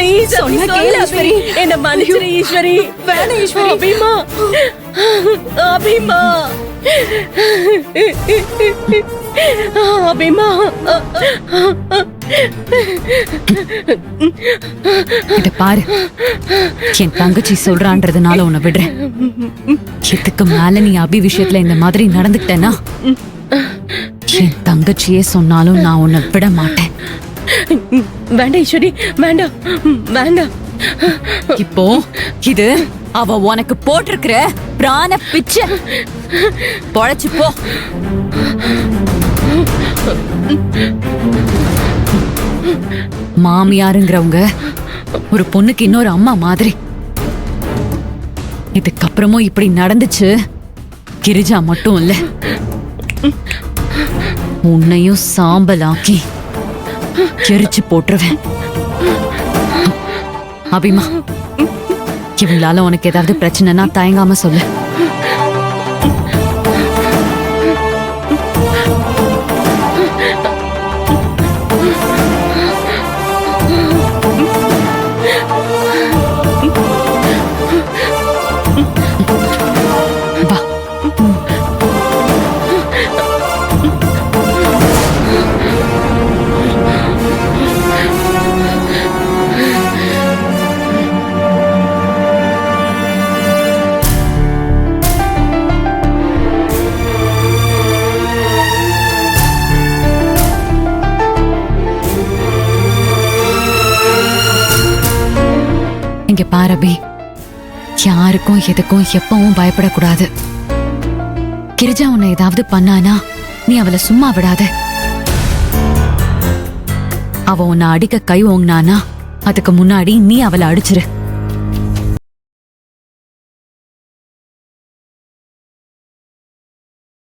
Please சொன்னா கேளு ஈஸ்வரி. என்ன மன்னிச்சிரு ஈஸ்வரி. வேணாம் ஈஸ்வரி. அபிமா, அபிமா, அபிமா. இத பாரு, என் தங்கச்சி சொல்றான்றதுனால உன்னை விடுறேன். இதுக்கு மேல நீ அபி விஷயத்துல இந்த மாதிரி நடந்துக்கிட்டேன்னா என் தங்கச்சியே சொன்னாலும் நான் உன்னை விட மாட்டேன். வேண்டாம் ஈஸ்வரி, வேண்டாம், வேண்டாம். இப்போ இது அவ உனக்கு போட்டிருக்கிற பிராண பிச்சை. பொழைச்சு போ. மாமியாருங்கிறவங்க ஒரு பொண்ணுக்கு இன்னொரு அம்மா மாதிரி. இதுக்கப்புறமும் இப்படி நடந்துச்சு, கிரிஜா மட்டும் இல்ல, உன்னையும் சாம்பலாக்கி எரிச்சு போட்டுருவேன். அபிமா, இவங்களால உனக்கு ஏதாவது பிரச்சனைனா தயங்காம சொல்லு. வா. இங்க பாரபி, யாருக்கும் எதுக்கும் எப்பவும் பயப்படக்கூடாது. கிரிஜா உன்னை ஏதாவது பண்ணானா நீ அவளை சும்மா விடாத. அவ உன்னை அடிக்க கை ஓங்கினானா அதுக்கு முன்னாடி நீ அவளை அடிச்சிரு.